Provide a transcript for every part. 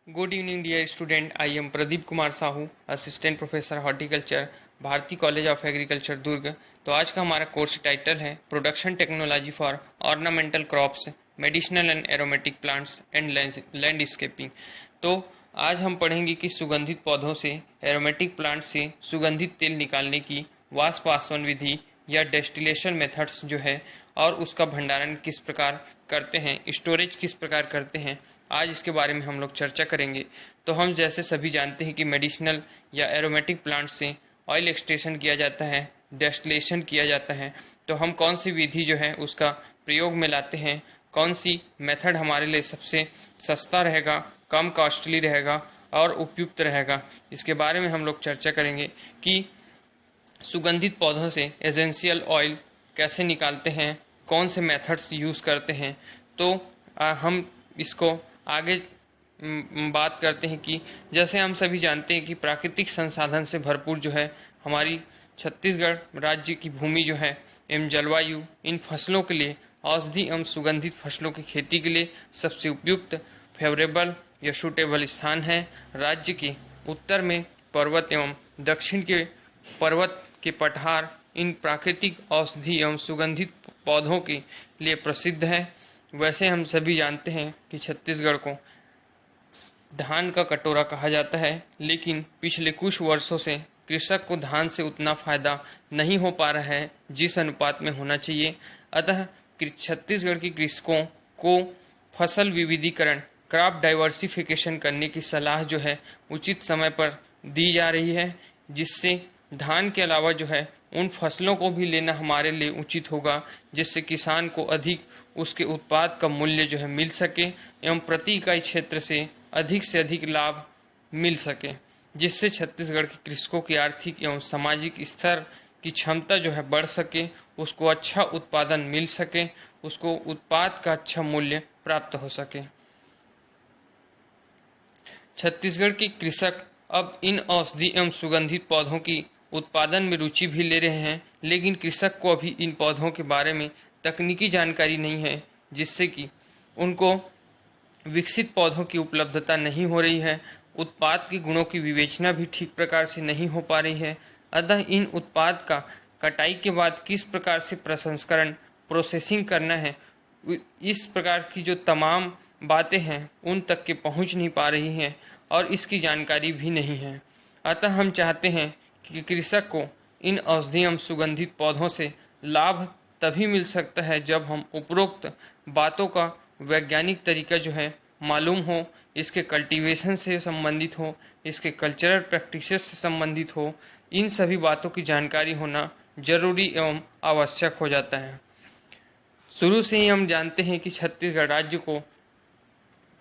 Good evening dear student. I am Pradeep Kumar Sahu, assistant professor horticulture, Bharti college of agriculture Durg. तो आज का हमारा कोर्स टाइटल है production technology for ornamental crops, medicinal and aromatic plants and landscaping. तो आज हम पढ़ेंगे कि सुगंधित पौधों से, एरोमेटिक प्लांट से सुगंधित तेल निकालने की वाष्प आसवन विधि या डेस्टिलेशन मेथड्स जो है, और उसका भंडारण किस प्रकार करते हैं, स्टोरेज किस प्रकार करते हैं, आज इसके बारे में हम लोग चर्चा करेंगे। तो हम जैसे सभी जानते हैं कि मेडिसिनल या एरोमेटिक प्लांट से ऑयल एक्सट्रैक्शन किया जाता है, डेस्टिलेशन किया जाता है। तो हम कौन सी विधि जो है उसका प्रयोग में लाते हैं, कौन सी मेथड हमारे लिए सबसे सस्ता रहेगा, कम कॉस्टली रहेगा और उपयुक्त रहेगा, इसके बारे में हम लोग चर्चा करेंगे कि सुगंधित पौधों से एसेंशियल ऑयल कैसे निकालते हैं, कौन से मेथड्स यूज़ करते हैं। तो हम इसको आगे बात करते हैं कि जैसे हम सभी जानते हैं कि प्राकृतिक संसाधन से भरपूर जो है हमारी छत्तीसगढ़ राज्य की भूमि जो है एवं जलवायु इन फसलों के लिए, औषधि एवं सुगंधित फसलों की खेती के लिए सबसे उपयुक्त, फेवरेबल या सूटेबल स्थान है। राज्य के उत्तर में पर्वत एवं दक्षिण के पर्वत के पठार इन प्राकृतिक औषधि एवं सुगंधित पौधों के लिए प्रसिद्ध है। वैसे हम सभी जानते हैं कि छत्तीसगढ़ को धान का कटोरा कहा जाता है, लेकिन पिछले कुछ वर्षों से कृषक को धान से उतना फायदा नहीं हो पा रहा है जिस अनुपात में होना चाहिए। अतः छत्तीसगढ़ के कृषकों को फसल विविधीकरण, क्रॉप डाइवर्सिफिकेशन करने की सलाह जो है उचित समय पर दी जा रही है, जिससे धान के अलावा जो है उन फसलों को भी लेना हमारे लिए उचित होगा, जिससे किसान को अधिक उसके उत्पाद का मूल्य जो है मिल सके एवं प्रति इकाई क्षेत्र से अधिक लाभ मिल सके, जिससे छत्तीसगढ़ के कृषकों की आर्थिक एवं सामाजिक स्तर की क्षमता जो है बढ़ सके, उसको अच्छा उत्पादन मिल सके, उसको उत्पाद का अच्छा मूल्य प्राप्त हो सके। छत्तीसगढ़ के कृषक अब इन औषधि एवं सुगंधित पौधों की उत्पादन में रुचि भी ले रहे हैं, लेकिन कृषक को अभी इन पौधों के बारे में तकनीकी जानकारी नहीं है, जिससे कि उनको विकसित पौधों की उपलब्धता नहीं हो रही है, उत्पाद के गुणों की विवेचना भी ठीक प्रकार से नहीं हो पा रही है। अतः इन उत्पाद का कटाई के बाद किस प्रकार से प्रसंस्करण, प्रोसेसिंग करना है, इस प्रकार की जो तमाम बातें हैं उन तक के पहुंच नहीं पा रही हैं और इसकी जानकारी भी नहीं है। अतः हम चाहते हैं कि कृषक को इन औषधि एवं सुगंधित पौधों से लाभ तभी मिल सकता है जब हम उपरोक्त बातों का वैज्ञानिक तरीका जो है मालूम हो, इसके कल्टीवेशन से संबंधित हो, इसके कल्चरल प्रैक्टिसेस से संबंधित हो। इन सभी बातों की जानकारी होना जरूरी एवं आवश्यक हो जाता है। शुरू से ही हम जानते हैं कि छत्तीसगढ़ राज्य को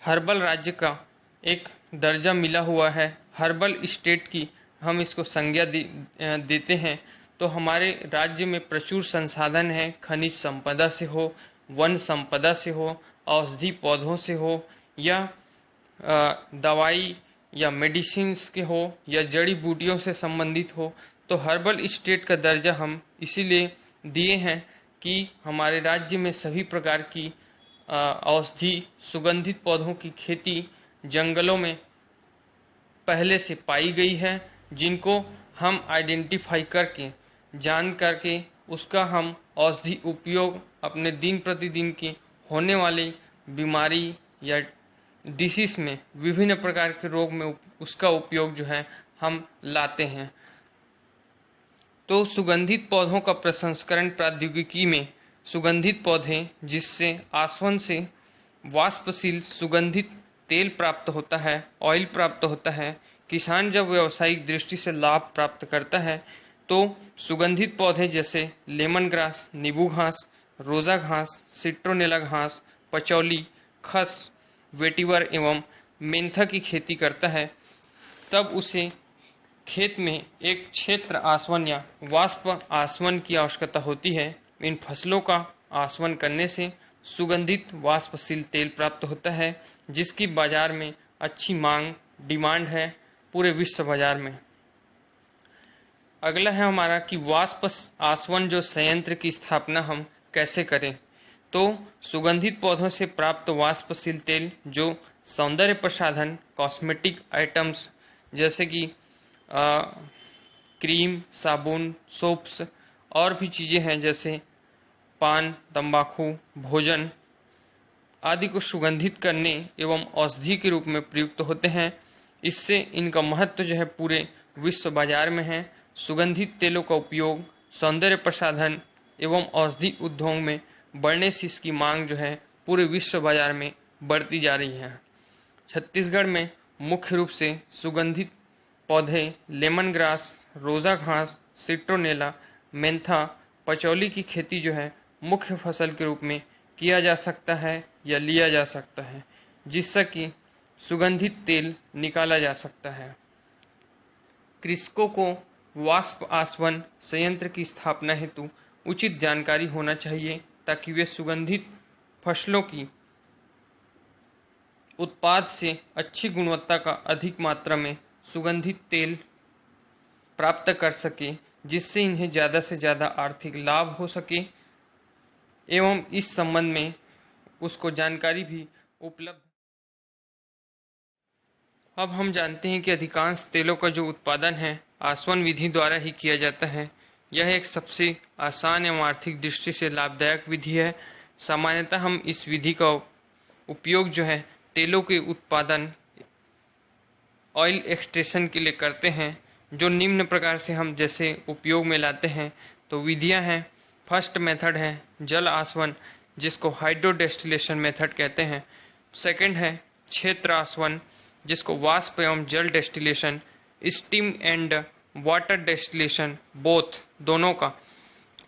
हर्बल राज्य का एक दर्जा मिला हुआ है, हर्बल स्टेट की हम इसको संज्ञा देते हैं। तो हमारे राज्य में प्रचुर संसाधन है, खनिज संपदा से हो, वन संपदा से हो, औषधि पौधों से हो, या दवाई या मेडिसिन्स के हो, या जड़ी बूटियों से संबंधित हो। तो हर्बल स्टेट का दर्जा हम इसीलिए दिए हैं कि हमारे राज्य में सभी प्रकार की औषधि सुगंधित पौधों की खेती जंगलों में पहले से पाई गई है, जिनको हम आइडेंटिफाई करके, जान करके उसका हम औषधि उपयोग अपने दिन प्रतिदिन की होने वाली बीमारी या डिसीज में, विभिन्न प्रकार के रोग में उसका उपयोग जो है हम लाते हैं। तो सुगंधित पौधों का प्रसंस्करण प्रौद्योगिकी में सुगंधित पौधे जिससे आसवन से वाष्पशील सुगंधित तेल प्राप्त होता है, ऑयल प्राप्त होता है, किसान जब व्यावसायिक दृष्टि से लाभ प्राप्त करता है तो सुगंधित पौधे जैसे लेमन ग्रास, नींबू घास, रोजा घास, सिट्रोनेला घास, पचौली, खस, वेटिवर एवं मेंथा की खेती करता है, तब उसे खेत में एक क्षेत्र आसवन या वाष्प आसवन की आवश्यकता होती है। इन फसलों का आसवन करने से सुगंधित वाष्पशील तेल प्राप्त होता है, जिसकी बाजार में अच्छी मांग, डिमांड है पूरे विश्व बाजार में। अगला है हमारा कि वाष्प आसवन जो संयंत्र की स्थापना हम कैसे करें। तो सुगंधित पौधों से प्राप्त वाष्पशील तेल जो सौंदर्य प्रसाधन कॉस्मेटिक आइटम्स जैसे कि क्रीम, साबुन, सोप्स और भी चीज़ें हैं जैसे पान, तंबाकू, भोजन आदि को सुगंधित करने एवं औषधि के रूप में प्रयुक्त होते हैं। इससे इनका महत्व जो है पूरे विश्व बाजार में है। सुगंधित तेलों का उपयोग सौंदर्य प्रसाधन एवं औषधि उद्योग में बढ़ने से इसकी मांग जो है पूरे विश्व बाजार में बढ़ती जा रही है। छत्तीसगढ़ में मुख्य रूप से सुगंधित पौधे लेमन ग्रास, रोजा घास, सिट्रोनेला, मेंथा, पचौली की खेती जो है मुख्य फसल के रूप में किया जा सकता है या लिया जा सकता है, जिससे कि सुगंधित तेल निकाला जा सकता है। कृषकों को वाष्प आसवन संयंत्र की स्थापना हेतु उचित जानकारी होना चाहिए ताकि वे सुगंधित फसलों की उत्पाद से अच्छी गुणवत्ता का अधिक मात्रा में सुगंधित तेल प्राप्त कर सके, जिससे इन्हें ज़्यादा से ज़्यादा आर्थिक लाभ हो सके एवं इस संबंध में उसको जानकारी भी उपलब्ध। अब हम जानते हैं कि अधिकांश तेलों का जो उत्पादन है आसवन विधि द्वारा ही किया जाता है। यह एक सबसे आसान एवं आर्थिक दृष्टि से लाभदायक विधि है। सामान्यतः हम इस विधि का उपयोग जो है तेलों के उत्पादन ऑयल एक्सट्रैक्शन के लिए करते हैं, जो निम्न प्रकार से हम जैसे उपयोग में लाते हैं। तो विधियां हैं, फर्स्ट मेथड है जल आसवन जिसको हाइड्रो डेस्टिलेशन मेथड कहते हैं। सेकंड है क्षेत्र आसवन जिसको वाष्प एवं जल distillation, steam and water distillation both दोनों का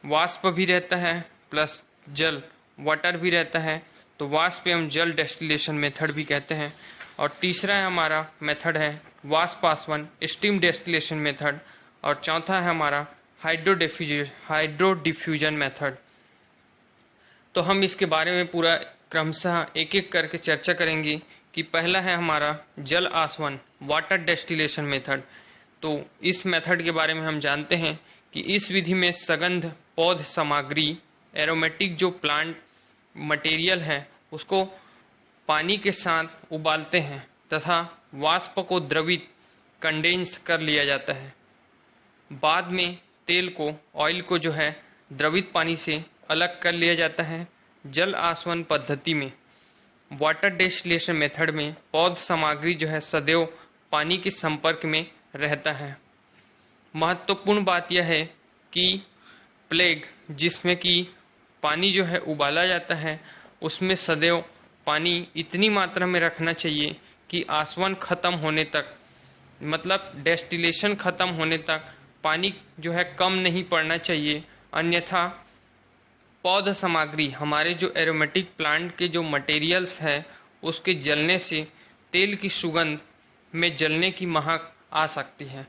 वाष्प भी रहता है प्लस जल वाटर भी रहता है, तो वाष्प एवं जल डेस्टिलेशन मेथड भी कहते हैं। और तीसरा है हमारा मेथड है वाष्प आसवन स्टीम डेस्टिलेशन मेथड, और चौथा है हमारा हाइड्रो डिफ्यूजन मेथड। तो हम इसके बारे में पूरा क्रमशः एक एक करके चर्चा करेंगे कि पहला है हमारा जल आसवन वाटर डेस्टिलेशन मेथड। तो इस मेथड के बारे में हम जानते हैं कि इस विधि में सगंध पौध सामग्री एरोमेटिक जो प्लांट मटेरियल है उसको पानी के साथ उबालते हैं तथा वाष्प को द्रवित कंडेंस कर लिया जाता है। बाद में तेल को ऑयल को जो है द्रवित पानी से अलग कर लिया जाता है। जल आसवन पद्धति में वाटर डेस्टिलेशन मेथड में पौध सामग्री जो है सदैव पानी के संपर्क में रहता है। महत्वपूर्ण बात यह है कि प्लेग जिसमें कि पानी जो है उबाला जाता है उसमें सदैव पानी इतनी मात्रा में रखना चाहिए कि आसवन खत्म होने तक, मतलब डेस्टिलेशन खत्म होने तक पानी जो है कम नहीं पड़ना चाहिए, अन्यथा पौध सामग्री हमारे जो एरोमेटिक प्लांट के जो मटेरियल्स है उसके जलने से तेल की सुगंध में जलने की महक आ सकती है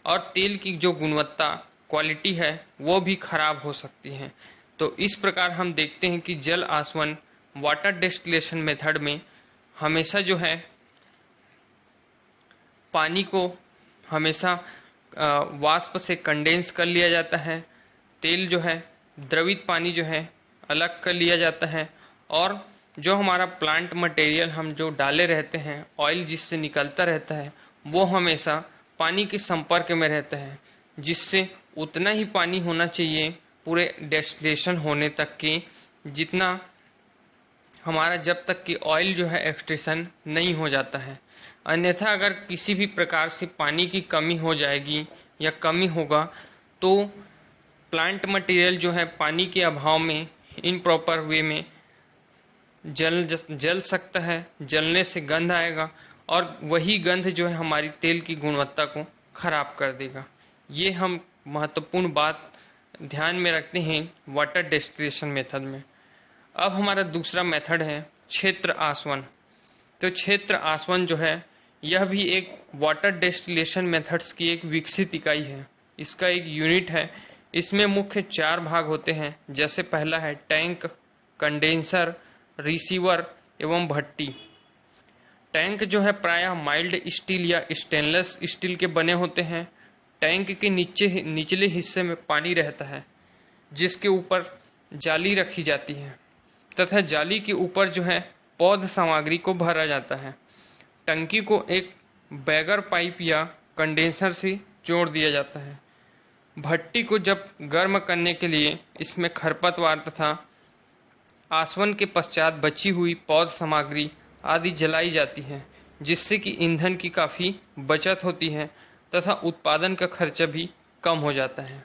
और तेल की जो गुणवत्ता क्वालिटी है वो भी खराब हो सकती है। तो इस प्रकार हम देखते हैं कि जल आसवन वाटर डेस्टिलेशन मेथड में हमेशा जो है पानी को हमेशा वाष्प से कंडेंस कर लिया जाता है, तेल जो है द्रवित पानी जो है अलग कर लिया जाता है, और जो हमारा प्लांट मटेरियल हम जो डाले रहते हैं ऑयल जिससे निकलता रहता है वो हमेशा पानी के संपर्क में रहता है, जिससे उतना ही पानी होना चाहिए पूरे डेस्टिलेशन होने तक के जितना हमारा जब तक कि ऑयल जो है एक्सट्रैक्शन नहीं हो जाता है। अन्यथा अगर किसी भी प्रकार से पानी की कमी हो जाएगी या कमी होगा तो प्लांट मटेरियल जो है पानी के अभाव में इन प्रॉपर वे में जल सकता है, जलने से गंध आएगा और वही गंध जो है हमारी तेल की गुणवत्ता को खराब कर देगा। ये हम महत्वपूर्ण बात ध्यान में रखते हैं वाटर डेस्टिलेशन मेथड में। अब हमारा दूसरा मेथड है क्षेत्र आसवन। तो क्षेत्र आसवन जो है यह भी एक वाटर डेस्टिलेशन मेथड्स की एक विकसित इकाई है, इसका एक यूनिट है। इसमें मुख्य 4 भाग होते हैं, जैसे पहला है टैंक, कंडेंसर, रिसीवर एवं भट्टी। टैंक जो है प्रायः माइल्ड स्टील या स्टेनलेस स्टील के बने होते हैं। टैंक के निचले हिस्से में पानी रहता है जिसके ऊपर जाली रखी जाती है। तथा जाली के ऊपर जो है पौध सामग्री को भरा जाता है। टंकी को एक बैगर पाइप या कंडेंसर से जोड़ दिया जाता है। भट्टी को जब गर्म करने के लिए इसमें खरपतवार तथा आसवन के पश्चात बची हुई पौध सामग्री आदि जलाई जाती है, जिससे कि ईंधन की काफ़ी बचत होती है तथा उत्पादन का खर्चा भी कम हो जाता है।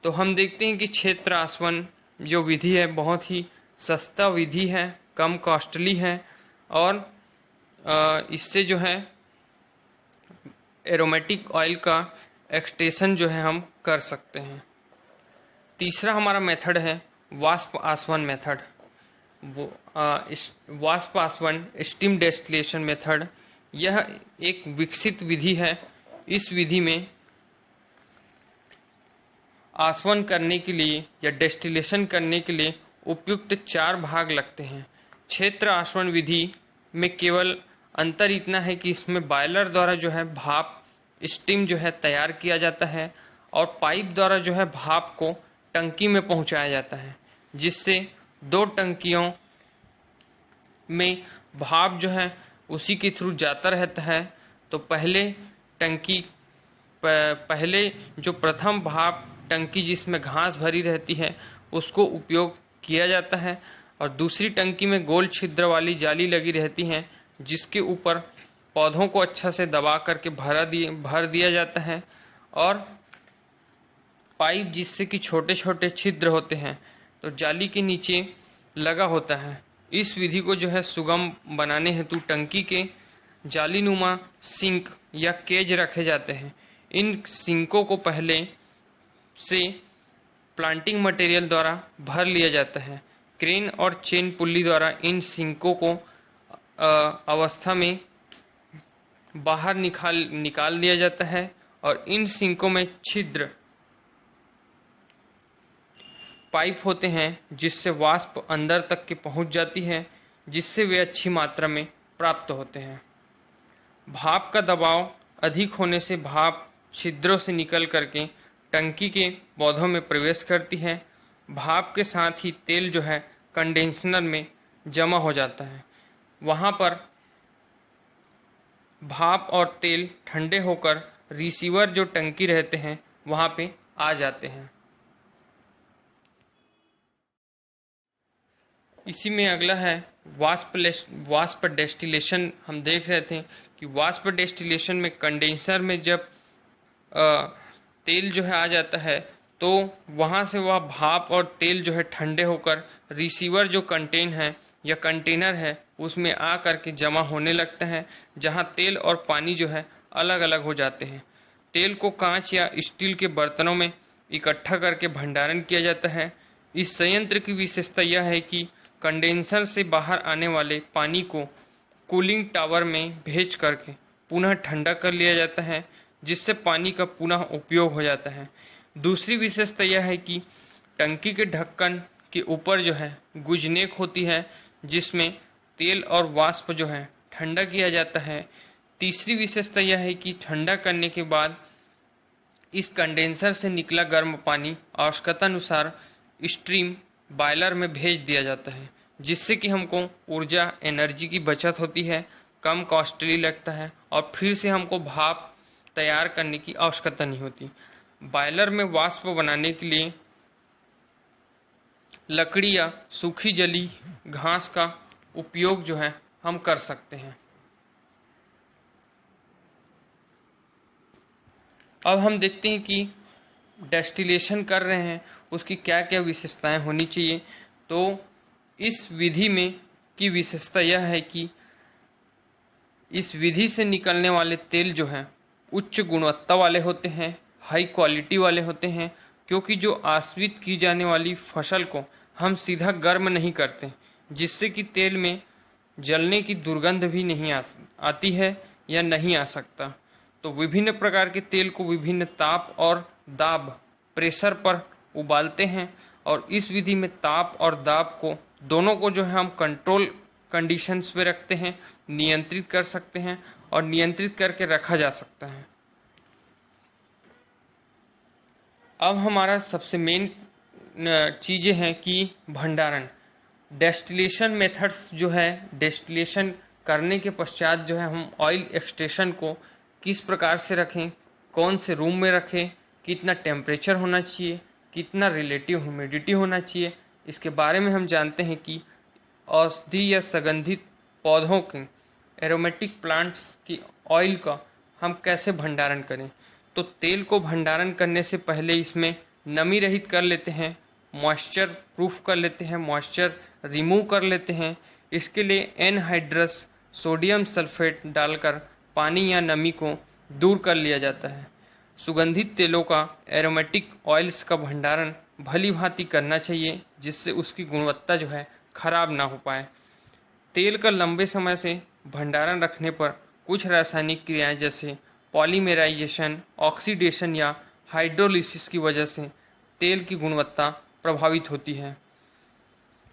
तो हम देखते हैं कि क्षेत्र आसवन जो विधि है बहुत ही सस्ता विधि है, कम कॉस्टली है और इससे जो है एरोमेटिक ऑयल का एक्सट्रेक्शन जो है हम कर सकते हैं। तीसरा हमारा मेथड है वाष्प आसवन मेथड। वाष्प आसवन स्टीम डेस्टिलेशन मेथड, यह एक विकसित विधि है। इस विधि में आसवन करने के लिए या डेस्टिलेशन करने के लिए उपयुक्त 4 भाग लगते हैं। क्षेत्र आसवन विधि में केवल अंतर इतना है कि इसमें बॉयलर द्वारा जो है भाप स्टीम जो है तैयार किया जाता है और पाइप द्वारा जो है भाप को टंकी में पहुंचाया जाता है, जिससे 2 टंकियों में भाप जो है उसी के थ्रू जाता रहता है। तो पहले जो प्रथम भाप टंकी जिसमें घास भरी रहती है उसको उपयोग किया जाता है और दूसरी टंकी में गोल छिद्र वाली जाली लगी रहती है, जिसके ऊपर पौधों को अच्छा से दबा करके भर दिया जाता है और पाइप जिससे कि छोटे छोटे छिद्र होते हैं तो जाली के नीचे लगा होता है। इस विधि को जो है सुगम बनाने हेतु टंकी के जालीनुमा सिंक या केज रखे जाते हैं। इन सिंकों को पहले से प्लांटिंग मटेरियल द्वारा भर लिया जाता है। क्रेन और चेन पुल्ली द्वारा इन सिंकों को अवस्था में बाहर निकाल दिया जाता है और इन सिंकों में छिद्र पाइप होते हैं जिससे वाष्प अंदर तक के पहुंच जाती है, जिससे वे अच्छी मात्रा में प्राप्त होते हैं। भाप का दबाव अधिक होने से भाप छिद्रों से निकल करके टंकी के पौधों में प्रवेश करती है। भाप के साथ ही तेल जो है कंडेंसर में जमा हो जाता है। वहाँ पर भाप और तेल ठंडे होकर रिसीवर जो टंकी रहते हैं वहाँ पे आ जाते हैं। इसी में अगला है वाष्प डेस्टिलेशन। हम देख रहे थे कि वाष्प डेस्टिलेशन में कंडेंसर में जब तेल जो है आ जाता है तो वहाँ से वह भाप और तेल जो है ठंडे होकर रिसीवर जो कंटेनर है उसमें आ करके जमा होने लगता है, जहाँ तेल और पानी जो है अलग अलग हो जाते हैं। तेल को कांच या स्टील के बर्तनों में इकट्ठा करके भंडारण किया जाता है। इस संयंत्र की विशेषता यह है कि कंडेंसर से बाहर आने वाले पानी को कूलिंग टावर में भेज करके पुनः ठंडा कर लिया जाता है, जिससे पानी का पुनः उपयोग हो जाता है। दूसरी विशेषता यह है कि टंकी के ढक्कन के ऊपर जो है गुजनेक होती है, जिसमें तेल और वाष्प जो है ठंडा किया जाता है। तीसरी विशेषता यह है कि ठंडा करने के बाद इस कंडेंसर से निकला गर्म पानी आवश्यकतानुसार स्ट्रीम बॉयलर में भेज दिया जाता है, जिससे कि हमको ऊर्जा एनर्जी की बचत होती है, कम कॉस्टली लगता है और फिर से हमको भाप तैयार करने की आवश्यकता नहीं होती। बॉयलर में वाष्प बनाने के लिए लकड़ी या सूखी जली घास का उपयोग जो है हम कर सकते हैं। अब हम देखते हैं कि डेस्टिलेशन कर रहे हैं उसकी क्या क्या विशेषताएं होनी चाहिए। तो इस विधि में की विशेषता यह है कि इस विधि से निकलने वाले तेल जो हैं उच्च गुणवत्ता वाले होते हैं, हाई क्वालिटी वाले होते हैं, क्योंकि जो आश्रित की जाने वाली फसल को हम सीधा गर्म नहीं करते, जिससे कि तेल में जलने की दुर्गंध भी नहीं आती है या नहीं आ सकता। तो विभिन्न प्रकार के तेल को विभिन्न ताप और दाब प्रेशर पर उबालते हैं और इस विधि में ताप और दाब को दोनों को जो है हम कंट्रोल कंडीशंस में रखते हैं, नियंत्रित कर सकते हैं और नियंत्रित करके रखा जा सकता है। अब हमारा सबसे मेन चीज़ें हैं कि भंडारण। डेस्टिलेशन मेथड्स जो है, डेस्टिलेशन करने के पश्चात जो है हम ऑयल एक्सट्रैक्शन को किस प्रकार से रखें, कौन से रूम में रखें, कितना टेम्परेचर होना चाहिए, कितना रिलेटिव ह्यूमिडिटी होना चाहिए, इसके बारे में हम जानते हैं कि औषधि या सुगंधित पौधों के एरोमेटिक प्लांट्स की ऑयल का हम कैसे भंडारण करें। तो तेल को भंडारण करने से पहले इसमें नमी रहित कर लेते हैं, मॉइस्चर प्रूफ कर लेते हैं, मॉइस्चर रिमूव कर लेते हैं। इसके लिए एनहाइड्रस सोडियम सल्फेट डालकर पानी या नमी को दूर कर लिया जाता है। सुगंधित तेलों का एरोमेटिक ऑयल्स का भंडारण भली भांति करना चाहिए, जिससे उसकी गुणवत्ता जो है खराब ना हो पाए। तेल का लंबे समय से भंडारण रखने पर कुछ रासायनिक क्रियाएं जैसे पॉलीमेराइजेशन, ऑक्सीडेशन या हाइड्रोलिसिस की वजह से तेल की गुणवत्ता प्रभावित होती है।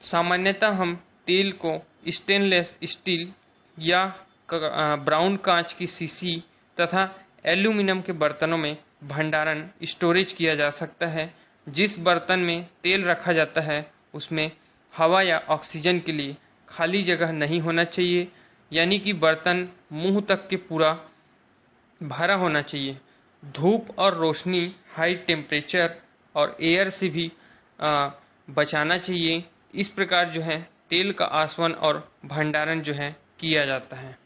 सामान्यतः हम तेल को स्टेनलेस स्टील या ब्राउन कांच की शीशी तथा एल्यूमिनियम के बर्तनों में भंडारण स्टोरेज किया जा सकता है। जिस बर्तन में तेल रखा जाता है उसमें हवा या ऑक्सीजन के लिए खाली जगह नहीं होना चाहिए, यानी कि बर्तन मुंह तक के पूरा भरा होना चाहिए। धूप और रोशनी, हाई टेम्परेचर और एयर से भी बचाना चाहिए। इस प्रकार जो है तेल का आसवन और भंडारण जो है किया जाता है।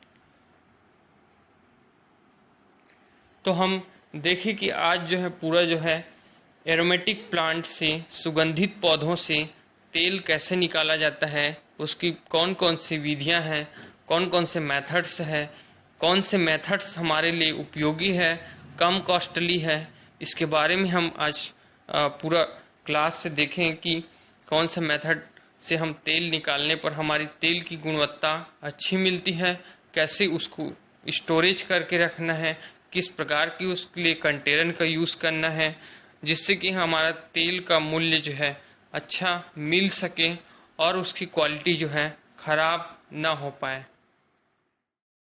तो हम देखें कि आज जो है पूरा जो है एरोमेटिक प्लांट से, सुगंधित पौधों से तेल कैसे निकाला जाता है, उसकी कौन कौन सी विधियां हैं, कौन कौन से मेथड्स हैं, कौन से मेथड्स हमारे लिए उपयोगी है, कम कॉस्टली है, इसके बारे में हम आज पूरा क्लास से देखें कि कौन से मेथड से हम तेल निकालने पर हमारी तेल की गुणवत्ता अच्छी मिलती है, कैसे उसको स्टोरेज करके रखना है, किस प्रकार की उसके लिए कंटेनर का यूज़ करना है, जिससे कि हमारा तेल का मूल्य जो है अच्छा मिल सके और उसकी क्वालिटी जो है ख़राब ना हो पाए।